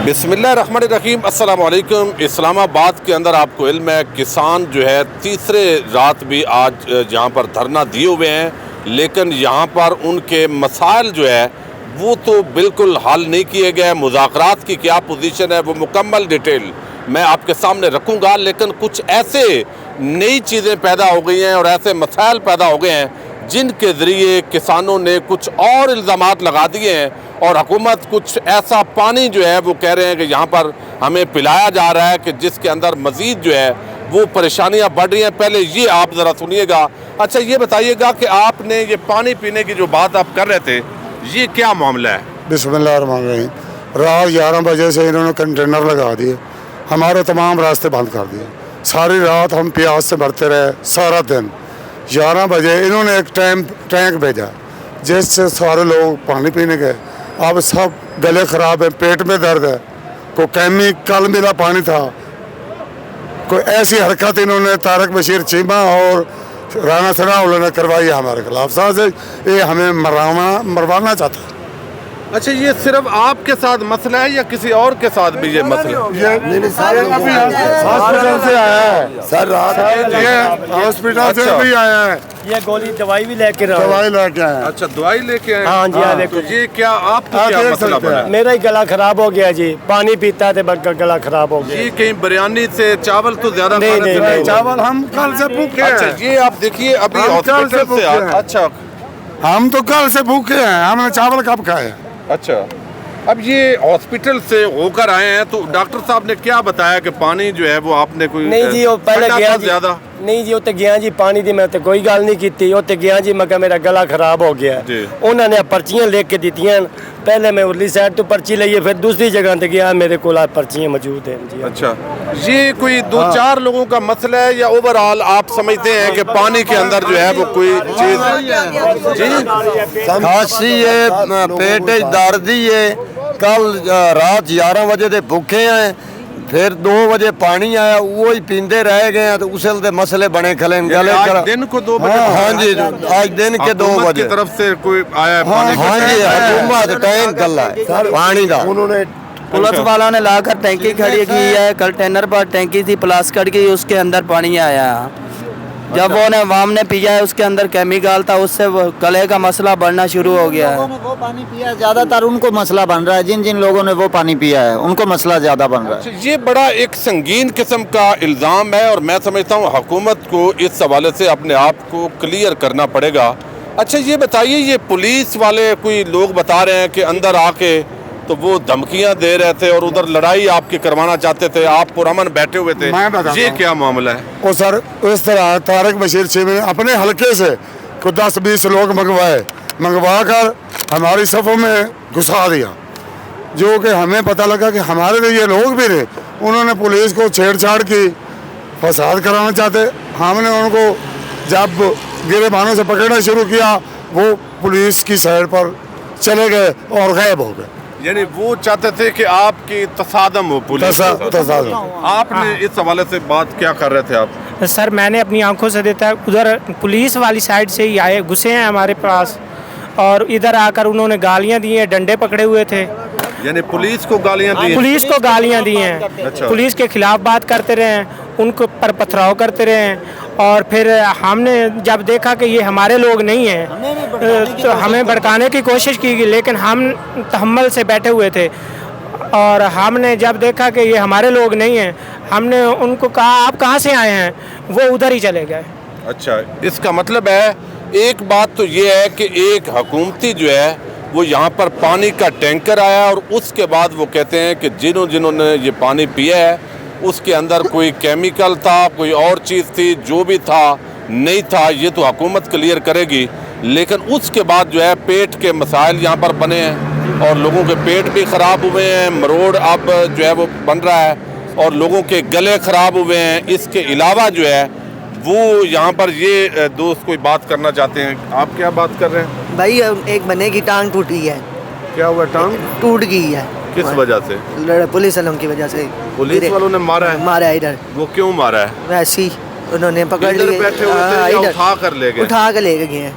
بسم اللہ الرحمن الرحیم۔ السلام علیکم۔ اسلام آباد کے اندر آپ کو علم ہے کسان جو ہے تیسرے رات بھی آج یہاں پر دھرنا دیے ہوئے ہیں، لیکن یہاں پر ان کے مسائل جو ہے وہ تو بالکل حل نہیں کیے گئے۔ مذاکرات کی کیا پوزیشن ہے وہ مکمل ڈیٹیل میں آپ کے سامنے رکھوں گا، لیکن کچھ ایسے نئی چیزیں پیدا ہو گئی ہیں اور ایسے مسائل پیدا ہو گئے ہیں جن کے ذریعے کسانوں نے کچھ اور الزامات لگا دیے ہیں، اور حکومت کچھ ایسا پانی جو ہے وہ کہہ رہے ہیں کہ یہاں پر ہمیں پلایا جا رہا ہے کہ جس کے اندر مزید جو ہے وہ پریشانیاں بڑھ رہی ہیں۔ پہلے یہ آپ ذرا سنیے گا۔ اچھا یہ بتائیے گا کہ آپ نے یہ پانی پینے کی جو بات آپ کر رہے تھے یہ کیا معاملہ ہے؟ بسم اللہ الرحمن الرحیم۔ رات 11 بجے سے انہوں نے کنٹینر لگا دیے، ہمارے تمام راستے بند کر دیے۔ ساری رات ہم پیاس سے مرتے رہے، سارا دن 11 بجے انہوں نے ایک ٹینک بھیجا جس سے سارے لوگ پانی پینے گئے۔ اب سب گلے خراب ہیں، پیٹ میں درد ہے، کوئی کیمیکل ملا پانی تھا، کوئی ایسی حرکت انہوں نے طارق بشیر چیمہ اور رانا ثناءاللہ نے کروائی ہے ہمارے خلاف۔ ساتھ یہ ہمیں مروانا چاہتا ہے۔ اچھا یہ صرف آپ کے ساتھ مسئلہ ہے یا کسی اور کے ساتھ بھی یہ مسئلہ ہے؟ ہاسپٹل سے آیا ہے سر، رات ہاسپٹل سے بھی آیا ہے، یہ گولی دوائی بھی لے کے دوائی لے کے آیا۔ اچھا دوائی لے کے آئے؟ ہاں جی، تو یہ کیا آپ کو کیا مسئلہ بنا؟ میرا ہی گلا خراب ہو گیا جی، پانی پیتا تھا گلا خراب ہو گیا۔ یہ کہیں بریانی سے چاول تو زیادہ نہیں، چاول ہم کل سے بھوکے ہیں۔ اچھا یہ آپ دیکھیے ابھی ہاسپٹل سے اچھا ہم تو کل سے بھوکے ہیں، ہم نے چاول کب کھائے؟ اچھا اب یہ ہاسپٹل سے ہو کر آئے ہیں تو ڈاکٹر صاحب نے کیا بتایا کہ پانی جو ہے وہ آپ نے کوئی نہیں جی، وہ پہلے گیا جی، زیادہ نہیں جی اتنے گیا جی پانی دی میں تے کوئی گل نہیں کیتی، اتنے گیا جی مگر میرا گلا خراب ہو گیا۔ انہوں نے پرچیاں لے کے دیتیاں، پہلے میں ارلی سائڈ تو پرچی لئیے، پھر دوسری جگہ تے گیا، میرے کو پرچیاں موجود ہیں جی۔ اچھا یہ کوئی دو چار لوگوں کا مسئلہ ہے یا اوورآل آپ سمجھتے ہیں کہ پانی کے اندر جو ہے وہ کوئی چیز کھانسی ہے، پیٹ دردی ہے؟ کل رات 11 بجے دے بھوکے ہیں، پھر 2 بجے پانی آیا، وہی پیندے رہ گئے ہیں، تو اسے مسئلے بنے کھلے گلے دن کو 2 بجے؟ ہاں جی، آج دن کے 2 حکومت بجے کی طرف سے کوئی آیا پانی؟ ہاں جی، حکومت ٹینک گلا ہے پانی دا۔ پولیس والوں نے لا کر ٹینکی کھڑی کی ہے، کنٹینر پر ٹینکی تھی پلاسٹک کی، اس کے اندر پانی آیا۔ جب وہ نے عوام نے پیا ہے، اس کے اندر کیمیکل تھا، اس سے گلے کا مسئلہ بڑھنا شروع ہو گیا ہے۔ وہ پانی پیا، زیادہ تر ان کو مسئلہ بن رہا ہے، جن لوگوں نے وہ پانی پیا ہے ان کو مسئلہ زیادہ بن رہا ہے۔ یہ بڑا ایک سنگین قسم کا الزام ہے اور میں سمجھتا ہوں حکومت کو اس حوالے سے اپنے آپ کو کلیئر کرنا پڑے گا۔ اچھا یہ بتائیے، یہ پولیس والے کوئی لوگ بتا رہے ہیں کہ اندر آ کے تو وہ دھمکیاں دے رہے تھے اور ادھر لڑائی آپ کی کروانا چاہتے تھے، آپ پرامن بیٹھے ہوئے تھے، یہ کیا معاملہ ہے؟ وہ سر اس طرح طارق بشیر چیمہ نے اپنے حلقے سے کوئی 10-20 لوگ منگوا کر ہماری صفوں میں گھسا دیا، جو کہ ہمیں پتہ لگا کہ ہمارے لیے یہ لوگ بھی تھے۔ انہوں نے پولیس کو چھیڑ چھاڑ کی، فساد کرانا چاہتے۔ ہم نے ان کو جب گریبانوں سے پکڑنا شروع کیا، وہ پولیس کی سائڈ پر چلے گئے اور غائب ہو گئے۔ یعنی وہ چاہتے تھے کہ آپ کی تصادم ہو پولیس کے ساتھ۔ آپ نے اس حوالے سے بات کیا کر رہے تھے آپ؟ سر میں نے اپنی آنکھوں سے دیکھا، ادھر پولیس والی سائڈ سے ہی آئے، گھسے ہیں ہمارے پاس، اور ادھر آ کر انہوں نے گالیاں دی ہیں، ڈنڈے پکڑے ہوئے تھے۔ یعنی پولیس کو گالیاں دی ہیں؟ پولیس کو گالیاں دی ہیں، پولیس کے خلاف بات کرتے رہے ہیں، ان کو پر پتھراؤ کرتے رہے ہیں، اور پھر ہم نے جب دیکھا کہ یہ ہمارے لوگ نہیں ہیں تو ہمیں بھڑکانے کی کوشش کی گئی، لیکن ہم تحمل سے بیٹھے ہوئے تھے، اور ہم نے جب دیکھا کہ یہ ہمارے لوگ نہیں ہیں، ہم نے ان کو کہا آپ کہاں سے آئے ہیں، وہ ادھر ہی چلے گئے۔ اچھا اس کا مطلب ہے ایک بات تو یہ ہے کہ ایک حکومتی جو ہے وہ یہاں پر پانی کا ٹینکر آیا، اور اس کے بعد وہ کہتے ہیں کہ جنہوں نے یہ پانی پیا ہے اس کے اندر کوئی کیمیکل تھا، کوئی اور چیز تھی، جو بھی تھا نہیں تھا یہ تو حکومت کلیئر کرے گی، لیکن اس کے بعد جو ہے پیٹ کے مسائل یہاں پر بنے ہیں اور لوگوں کے پیٹ بھی خراب ہوئے ہیں، مروڑ اب جو ہے وہ بن رہا ہے اور لوگوں کے گلے خراب ہوئے ہیں۔ اس کے علاوہ جو ہے وہ یہاں پر یہ دوست کوئی بات کرنا چاہتے ہیں۔ آپ کیا بات کر رہے ہیں؟ بھائی ایک بندے کی ٹانگ ٹوٹی ہے۔ کیا ہوا؟ ٹانگ ٹوٹ گئی ہے۔ کس وجہ سے؟ پولیس والوں کی وجہ سے۔ پولیس والوں نے مارا ہے؟ مارا ہے ادھر۔ وہ کیوں مارا ہے؟ ویسے ہی انہوں نے پکڑ ادھر بیٹھے ہوئے تھے یا اٹھا کر لے گئے؟ اٹھا کے لے گئے ہیں۔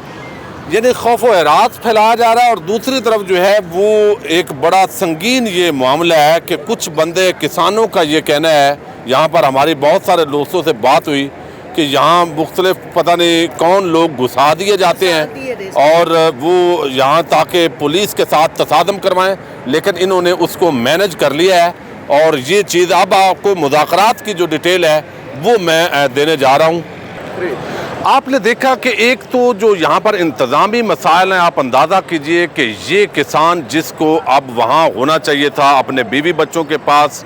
یعنی خوف و اعراض پھیلایا جا رہا ہے، اور دوسری طرف جو ہے وہ ایک بڑا سنگین یہ معاملہ ہے کہ کچھ بندے کسانوں کا یہ کہنا ہے، یہاں پر ہماری بہت سارے دوستوں سے بات ہوئی کہ یہاں مختلف پتہ نہیں کون لوگ گھسا دیے جاتے ہیں اور وہ یہاں تاکہ پولیس کے ساتھ تصادم کروائیں، لیکن انہوں نے اس کو مینج کر لیا ہے، اور یہ چیز اب آپ کو مذاکرات کی جو ڈیٹیل ہے وہ میں دینے جا رہا ہوں۔ آپ نے دیکھا کہ ایک تو جو یہاں پر انتظامی مسائل ہیں، آپ اندازہ کیجئے کہ یہ کسان جس کو اب وہاں ہونا چاہیے تھا اپنے بیوی بچوں کے پاس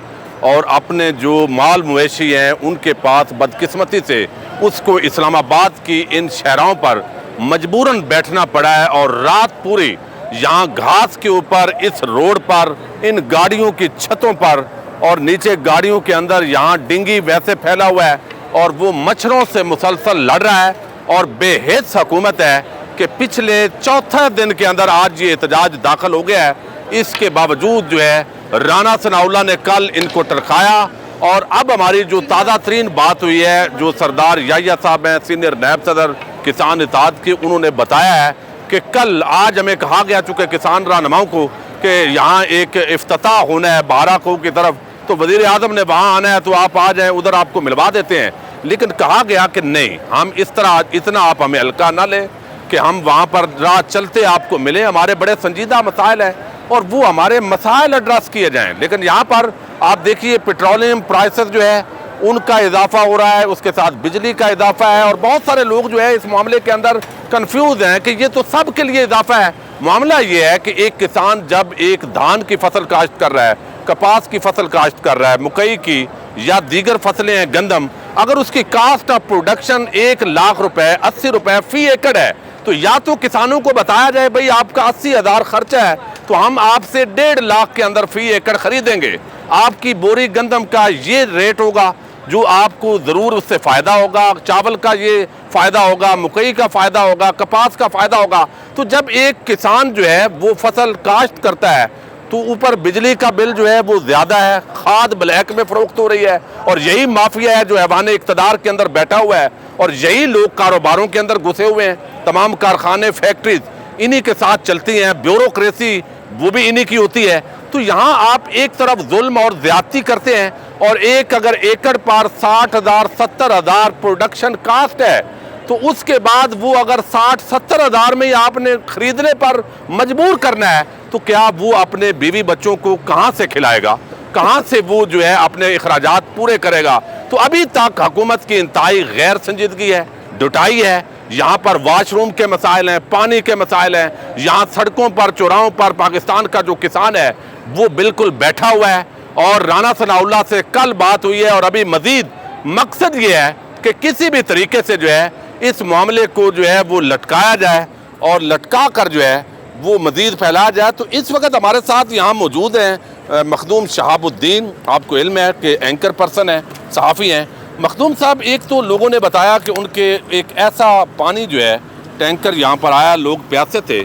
اور اپنے جو مال مویشی ہیں ان کے پاس، بدقسمتی سے اس کو اسلام آباد کی ان شہراؤں پر مجبوراً بیٹھنا پڑا ہے، اور رات پوری یہاں گھاس کے اوپر اس روڈ پر ان گاڑیوں کی چھتوں پر اور نیچے گاڑیوں کے اندر یہاں ڈنگی ویسے پھیلا ہوا ہے اور وہ مچھروں سے مسلسل لڑ رہا ہے، اور بے حس حکومت ہے کہ پچھلے چوتھے دن کے اندر آج یہ احتجاج داخل ہو گیا ہے۔ اس کے باوجود جو ہے رانا ثناء اللہ نے کل ان کو ٹرکایا، اور اب ہماری جو تازہ ترین بات ہوئی ہے جو سردار یحییٰ صاحب ہیں سینئر نائب صدر کسان اتحاد کی، انہوں نے بتایا ہے کہ کل آج ہمیں کہا گیا چونکہ کسان رہنماؤں کو کہ یہاں ایک افتتاح ہونا ہے بارہ کو کی طرف، تو وزیر اعظم نے وہاں آنا ہے تو آپ آ جائیں، ادھر آپ کو ملوا دیتے ہیں، لیکن کہا گیا کہ نہیں، ہم اس طرح اتنا آپ ہمیں ہلکا نہ لیں کہ ہم وہاں پر راہ چلتے آپ کو ملیں، ہمارے بڑے سنجیدہ مسائل ہیں اور وہ ہمارے مسائل ایڈریس کیے جائیں۔ لیکن یہاں پر آپ دیکھیے پیٹرولیم پرائسز جو ہے ان کا اضافہ ہو رہا ہے، اس کے ساتھ بجلی کا اضافہ ہے، اور بہت سارے لوگ جو ہے اس معاملے کے اندر کنفیوز ہیں کہ یہ تو سب کے لیے اضافہ ہے۔ معاملہ یہ ہے کہ ایک کسان جب ایک دھان کی فصل کاشت کر رہا ہے، کپاس کی فصل کاشت کر رہا ہے، مکئی کی یا دیگر فصلیں ہیں، گندم، اگر اس کی کاسٹ آف پروڈکشن 1,00,000 روپے 80 روپے فی ایکڑ ہے، تو یا تو کسانوں کو بتایا جائے بھئی آپ کا 80,000 خرچہ ہے تو ہم آپ سے 1,50,000 کے اندر فی ایکڑ خریدیں گے، آپ کی بوری گندم کا یہ ریٹ ہوگا جو آپ کو ضرور اس سے فائدہ ہوگا، چاول کا یہ فائدہ ہوگا، مکئی کا فائدہ ہوگا، کپاس کا فائدہ ہوگا۔ تو جب ایک کسان جو ہے وہ فصل کاشت کرتا ہے تو اوپر بجلی کا بل جو ہے وہ زیادہ ہے، کھاد بلیک میں فروخت ہو رہی ہے، اور یہی مافیا ہے جو ایوان اقتدار کے اندر بیٹھا ہوا ہے، اور یہی لوگ کاروباروں کے اندر گھسے ہوئے ہیں، تمام کارخانے فیکٹریز انہی کے ساتھ چلتی ہیں، بیوروکریسی وہ بھی انہی کی ہوتی ہے۔ تو یہاں آپ ایک طرف ظلم اور زیادتی کرتے ہیں، اور ایک اگر ایکڑ پر 60,000 70,000 پروڈکشن کاسٹ ہے تو اس کے بعد وہ اگر 60-70 میں آپ نے خریدنے پر مجبور کرنا ہے تو کیا وہ اپنے بیوی بچوں کو کہاں سے کھلائے گا، کہاں سے وہ جو ہے اپنے اخراجات پورے کرے گا؟ تو ابھی تک حکومت کی انتہائی غیر سنجیدگی ہے، ڈٹائی ہے۔ یہاں پر واش روم کے مسائل ہیں، پانی کے مسائل ہیں، یہاں سڑکوں پر چوراہوں پر پاکستان کا جو کسان ہے وہ بالکل بیٹھا ہوا ہے، اور رانا ثناء اللہ سے کل بات ہوئی ہے، اور ابھی مزید مقصد یہ ہے کہ کسی بھی طریقے سے جو ہے اس معاملے کو جو ہے وہ لٹکایا جائے اور لٹکا کر جو ہے وہ مزید پھیلایا جائے۔ تو اس وقت ہمارے ساتھ یہاں موجود ہیں مخدوم شہاب الدین، آپ کو علم ہے کہ اینکر پرسن ہیں، صحافی ہیں۔ مخدوم صاحب، ایک تو لوگوں نے بتایا کہ ان کے ایک ایسا پانی جو ہے ٹینکر یہاں پر آیا، لوگ پیاسے تھے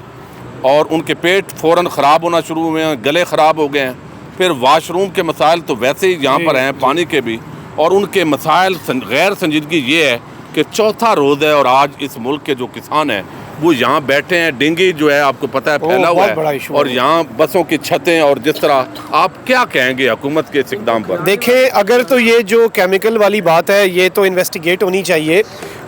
اور ان کے پیٹ فوراً خراب ہونا شروع ہوئے ہیں، گلے خراب ہو گئے ہیں، پھر واش روم کے مسائل تو ویسے ہی یہاں پر ہیں، پانی کے بھی، اور ان کے مسائل غیر سنجیدگی یہ ہے کہ چوتھا روز ہے اور آج اس ملک کے جو کسان ہیں وہ یہاں بیٹھے ہیں، ڈینگی جو ہے آپ کو پتہ ہے پھیلا ہوا ہے، اور یہاں بسوں کی چھتیں، اور جس طرح آپ کیا کہیں گے حکومت کے اس اقدام پر؟ دیکھیں، اگر تو یہ جو کیمیکل والی بات ہے یہ تو انویسٹیگیٹ ہونی چاہیے،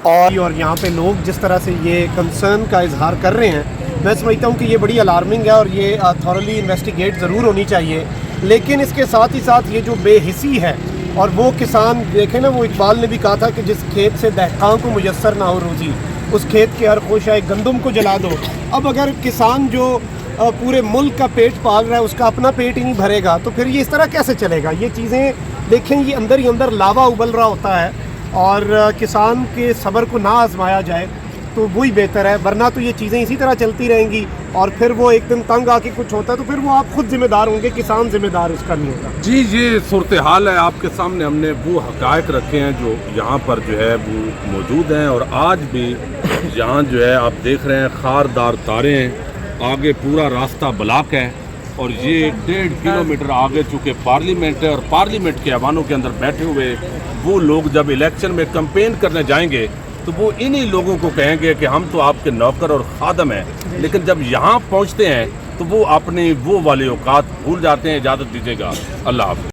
اور یہاں پہ لوگ جس طرح سے یہ کنسرن کا اظہار کر رہے ہیں، میں سمجھتا ہوں کہ یہ بڑی الارمنگ ہے اور یہ تھورلی انویسٹیگیٹ ضرور ہونی چاہیے۔ لیکن اس کے ساتھ ہی ساتھ یہ جو بے حسی ہے، اور وہ کسان دیکھیں نا، وہ اقبال نے بھی کہا تھا کہ جس کھیت سے دہقاں کو میسر نہ ہو روزی، اس کھیت کے ہر خوشہ گندم کو جلا دو۔ اب اگر کسان جو پورے ملک کا پیٹ پال رہا ہے اس کا اپنا پیٹ ہی نہیں بھرے گا تو پھر یہ اس طرح کیسے چلے گا؟ یہ چیزیں دیکھیں، یہ اندر ہی اندر لاوا ابل رہا ہوتا ہے، اور کسان کے صبر کو نہ آزمایا جائے تو وہی بہتر ہے، ورنہ تو یہ چیزیں اسی طرح چلتی رہیں گی، اور پھر وہ ایک دن تنگ آ کے کچھ ہوتا ہے تو پھر وہ آپ خود ذمہ دار ہوں گے، کسان ذمہ دار اس کا نہیں ہوگا۔ جی، یہ صورتحال ہے آپ کے سامنے، ہم نے وہ حقائق رکھے ہیں جو یہاں پر جو ہے وہ موجود ہیں، اور آج بھی یہاں جو ہے آپ دیکھ رہے ہیں خاردار تاریں ہیں، آگے پورا راستہ بلاک ہے، اور یہ 1.5 کلومیٹر آگے چونکہ پارلیمنٹ ہے، اور پارلیمنٹ کے ایوانوں کے اندر بیٹھے ہوئے وہ لوگ جب الیکشن میں کمپین کرنے جائیں گے تو وہ انہی لوگوں کو کہیں گے کہ ہم تو آپ کے نوکر اور خادم ہیں، لیکن جب یہاں پہنچتے ہیں تو وہ اپنی وہ والی اوقات بھول جاتے ہیں۔ اجازت دیجیے گا، اللہ حافظ۔